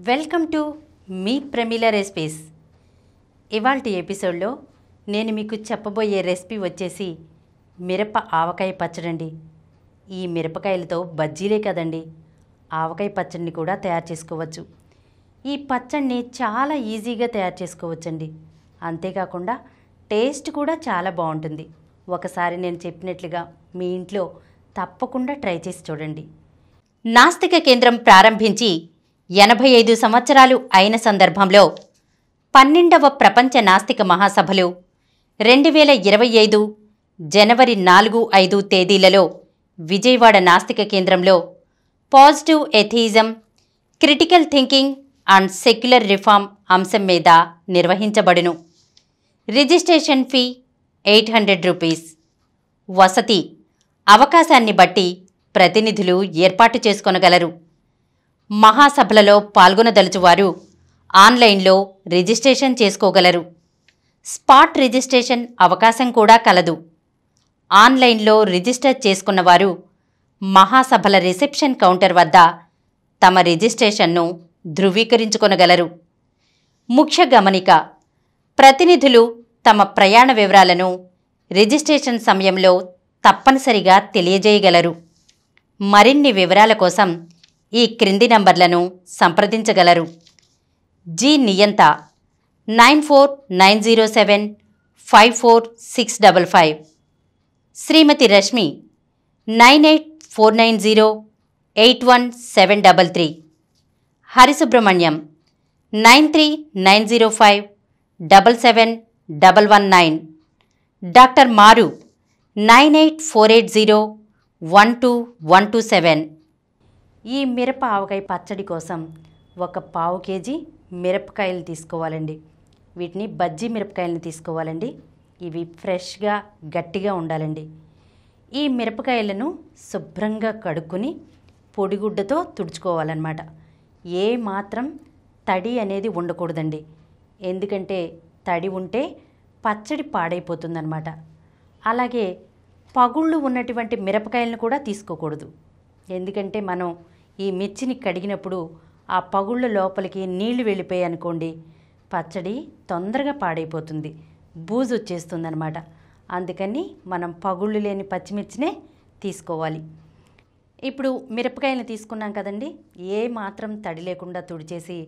Welcome to me Pramila recipes. ఇవాల్టి ఎపిసోడ్లో నేను మీకు చెప్పబోయే రెసిపీ వచ్చేసి మిరప ఆవకాయ పచ్చడండి. ఈ మిరపకాయలతో బజ్జీలే కదండి, ఆవకాయ పచ్చడిని కూడా తయారు చేసుకోవచ్చు. ఈ పచ్చడిని చాలా ఈజీగా తయారు చేసుకోవచ్చండి. అంతేకాకుండా టేస్ట్ కూడా చాలా బాగుంటుంది. ఒకసారి నేను చెప్పినట్లుగా మీ ఇంట్లో తప్పకుండా ట్రై చేసి చూడండి. నాస్తిక కేంద్రం ప్రారంభించి 85 సంవత్సరాలు అయిన సందర్భంలో 12వ ప్రపంచ నాస్తిక మహాసభలు 2025 జనవరి 4-5 తేదీలలో విజయవాడ నాస్తిక కేంద్రంలో positive atheism, critical thinking and secular reform అంశం మీద నిర్వహించబడును. Registration fee 800 rupees. వసతి అవకాశాన్ని బట్టి ప్రతినిధులు ఏర్పాటు చేసుకొనగలరు. మహాసభలలో పాల్గొనదలుచువారు ఆన్లైన్లో రిజిస్ట్రేషన్ చేసుకోగలరు. స్పాట్ రిజిస్ట్రేషన్ అవకాశం కూడా కలదు. ఆన్లైన్లో రిజిస్టర్ చేసుకున్నవారు మహాసభల రిసెప్షన్ కౌంటర్ వద్ద తమ రిజిస్ట్రేషన్ను ధృవీకరించుకొనగలరు. ముఖ్య గమనిక: ప్రతినిధులు తమ ప్రయాణ వివరాలను రిజిస్ట్రేషన్ సమయంలో తప్పనిసరిగా తెలియజేయగలరు. మరిన్ని వివరాల కోసం ఈ క్రింది నంబర్లను సంప్రదించగలరు. జి నియంత 9490754655, శ్రీమతి రశ్మి 9849081733, హరిసుబ్రహ్మణ్యం 9390577119, డాక్టర్ మారు 9848012127. ఈ మిరప ఆవకాయ పచ్చడి కోసం ఒక పావు కేజీ మిరపకాయలు తీసుకోవాలండి. వీటిని బజ్జీ మిరపకాయలని తీసుకోవాలండి. ఇవి ఫ్రెష్గా గట్టిగా ఉండాలండి. ఈ మిరపకాయలను శుభ్రంగా కడుక్కుని పొడిగుడ్డతో తుడుచుకోవాలన్నమాట. ఏ మాత్రం తడి అనేది ఉండకూడదండి. ఎందుకంటే తడి ఉంటే పచ్చడి పాడైపోతుందన్నమాట. అలాగే పగుళ్ళు ఉన్నటువంటి మిరపకాయలను కూడా తీసుకోకూడదు. ఎందుకంటే మనం ఈ మిర్చిని కడిగినప్పుడు ఆ పగుళ్ళ లోపలికి నీళ్లు వెళ్ళిపోయాయి అనుకోండి, పచ్చడి తొందరగా పాడైపోతుంది, బూజు వచ్చేస్తుందన్నమాట. అందుకని మనం పగుళ్ళు లేని పచ్చిమిర్చినే తీసుకోవాలి. ఇప్పుడు మిరపకాయలను తీసుకున్నాం కదండి, ఏ మాత్రం తడి లేకుండా తుడిచేసి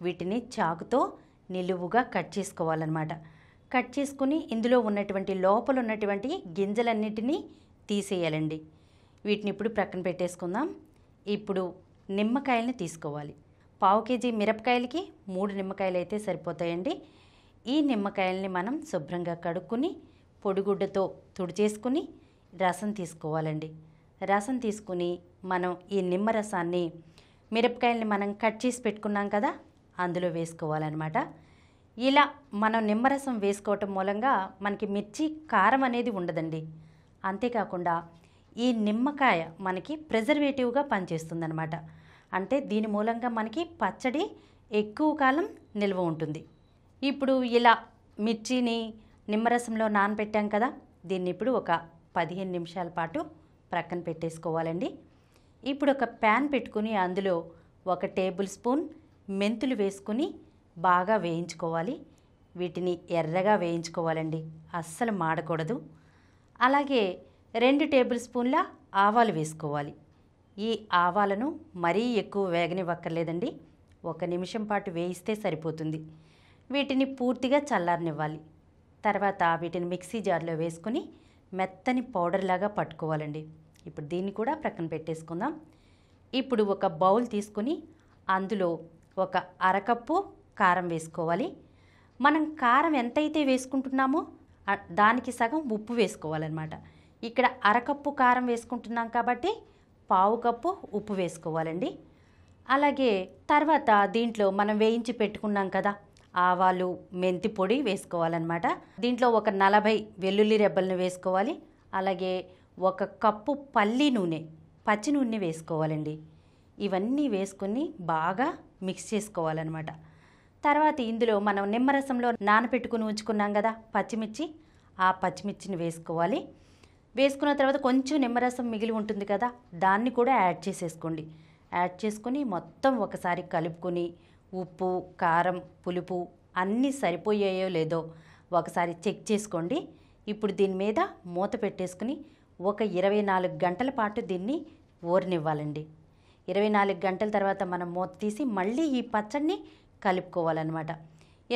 వీటిని చాకుతో నిలువుగా కట్ చేసుకోవాలన్నమాట. కట్ చేసుకుని ఇందులో ఉన్నటువంటి లోపల ఉన్నటువంటి గింజలన్నిటినీ తీసేయాలండి. వీటిని ఇప్పుడు ప్రక్కన పెట్టేసుకుందాం. ఇప్పుడు నిమ్మకాయలని తీసుకోవాలి. పావు కేజీ మిరపకాయలకి 3 నిమ్మకాయలు అయితే సరిపోతాయండి. ఈ నిమ్మకాయలని మనం శుభ్రంగా కడుక్కుని పొడిగుడ్డతో తుడిచేసుకుని రసం తీసుకోవాలండి. రసం తీసుకుని మనం ఈ నిమ్మరసాన్ని మిరపకాయలని మనం కట్ చేసి పెట్టుకున్నాం కదా, అందులో వేసుకోవాలన్నమాట. ఇలా మనం నిమ్మరసం వేసుకోవటం మూలంగా మనకి మిర్చి కారం అనేది ఉండదండి. అంతేకాకుండా ఈ నిమ్మకాయ మనకి ప్రిజర్వేటివ్గా పనిచేస్తుందన్నమాట. అంటే దీని మూలంగా మనకి పచ్చడి ఎక్కువ కాలం నిల్వ ఉంటుంది. ఇప్పుడు ఇలా మిర్చిని నిమ్మరసంలో నానబెట్టాం కదా, దీన్ని ఇప్పుడు ఒక 15 నిమిషాల పాటు ప్రక్కన పెట్టేసుకోవాలండి. ఇప్పుడు ఒక ప్యాన్ పెట్టుకుని అందులో 1 టేబుల్ స్పూన్ మెంతులు వేసుకుని బాగా వేయించుకోవాలి. వీటిని ఎర్రగా వేయించుకోవాలండి, అస్సలు మాడకూడదు. అలాగే 2 టేబుల్ స్పూన్ల ఆవాలు వేసుకోవాలి. ఈ ఆవాలను మరీ ఎక్కువ వేగనివ్వక్కర్లేదండి, 1 నిమిషం పాటు వేయిస్తే సరిపోతుంది. వీటిని పూర్తిగా చల్లారనివ్వాలి. తర్వాత వీటిని మిక్సీ జార్లో వేసుకుని మెత్తని పౌడర్ లాగా పట్టుకోవాలండి. ఇప్పుడు దీన్ని కూడా ప్రక్కన పెట్టేసుకుందాం. ఇప్పుడు ఒక బౌల్ తీసుకుని అందులో 1 అరకప్పు కారం వేసుకోవాలి. మనం కారం ఎంతైతే వేసుకుంటున్నామో దానికి సగం ఉప్పు వేసుకోవాలన్నమాట. ఇక్కడ అరకప్పు కారం వేసుకుంటున్నాం కాబట్టి పావు కప్పు ఉప్పు వేసుకోవాలండి. అలాగే తర్వాత దీంట్లో మనం వేయించి పెట్టుకున్నాం కదా ఆవాలు, మెంతి పొడి వేసుకోవాలన్నమాట. దీంట్లో ఒక 40 వెల్లుల్లి రెబ్బలను వేసుకోవాలి. అలాగే 1 కప్పు పల్లి నూనె, పచ్చి నూనె వేసుకోవాలండి. ఇవన్నీ వేసుకుని బాగా మిక్స్ చేసుకోవాలన్నమాట. తర్వాత ఇందులో మనం నిమ్మరసంలో నానబెట్టుకుని ఉంచుకున్నాం కదా పచ్చిమిర్చి, ఆ పచ్చిమిర్చిని వేసుకోవాలి. వేసుకున్న తర్వాత కొంచెం నిమ్మరసం మిగిలి ఉంటుంది కదా, దాన్ని కూడా యాడ్ చేసేసుకోండి. యాడ్ చేసుకుని మొత్తం ఒకసారి కలుపుకొని ఉప్పు, కారం, పులుపు అన్నీ సరిపోయాయో లేదో ఒకసారి చెక్ చేసుకోండి. ఇప్పుడు దీని మీద మూత పెట్టేసుకుని ఒక 24 గంటల పాటు దీన్ని ఊరనివ్వాలండి. 24 గంటల తర్వాత మనం మూత తీసి మళ్ళీ ఈ పచ్చడిని కలుపుకోవాలన్నమాట.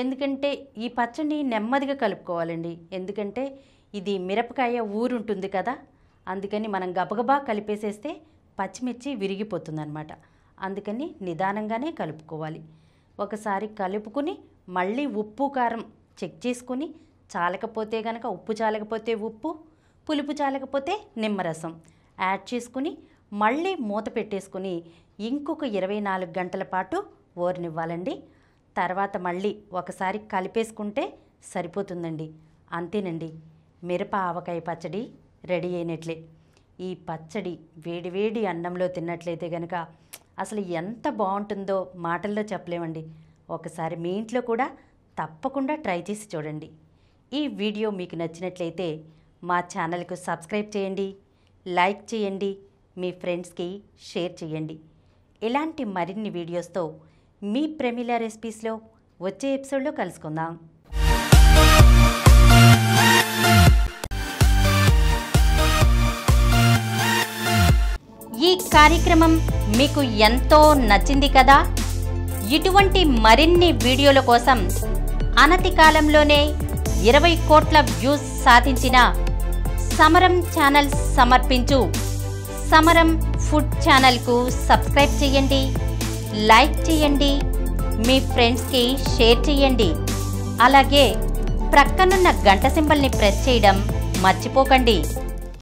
ఎందుకంటే ఈ పచ్చడిని నెమ్మదిగా కలుపుకోవాలండి. ఎందుకంటే ఇది మిరపకాయ ఊరుంటుంది కదా, అందుకని మనం గబగబా కలిపేసేస్తే పచ్చిమిర్చి విరిగిపోతుందన్నమాట. అందుకని నిదానంగానే కలుపుకోవాలి. ఒకసారి కలుపుకుని మళ్ళీ ఉప్పు, కారం చెక్ చేసుకుని చాలకపోతే కనుక ఉప్పు చాలకపోతే ఉప్పు, పులుపు చాలకపోతే నిమ్మరసం యాడ్ చేసుకుని మళ్ళీ మూత పెట్టేసుకుని ఇంకొక 24 గంటల పాటు ఊరనివ్వాలండి. తర్వాత మళ్ళీ ఒకసారి కలిపేసుకుంటే సరిపోతుందండి. అంతేనండి, మిరప ఆవకాయ పచ్చడి రెడీ అయినట్లే. ఈ పచ్చడి వేడివేడి అన్నంలో తిన్నట్లయితే కనుక అసలు ఎంత బాగుంటుందో మాటల్లో చెప్పలేమండి. ఒకసారి మీ ఇంట్లో కూడా తప్పకుండా ట్రై చేసి చూడండి. ఈ వీడియో మీకు నచ్చినట్లయితే మా ఛానల్కు సబ్స్క్రైబ్ చేయండి, లైక్ చేయండి, మీ ఫ్రెండ్స్కి షేర్ చేయండి. ఇలాంటి మరిన్ని వీడియోస్తో మీ ప్రమీల రెసిపీస్లో వచ్చే ఎపిసోడ్లో కలుసుకుందాం. ఈ కార్యక్రమం మీకు ఎంతో నచ్చింది కదా. ఇటువంటి మరిన్ని వీడియోల కోసం అనతి కాలంలోనే 20 కోట్ల వ్యూస్ సాధించిన సమరం ఛానల్ సమర్పించు సమరం ఫుడ్ ఛానల్కు సబ్స్క్రైబ్ చేయండి, లైక్ చేయండి, మీ ఫ్రెండ్స్కి షేర్ చేయండి. అలాగే ప్రక్కనున్న గంట సింబల్ని ప్రెస్ చేయడం మర్చిపోకండి.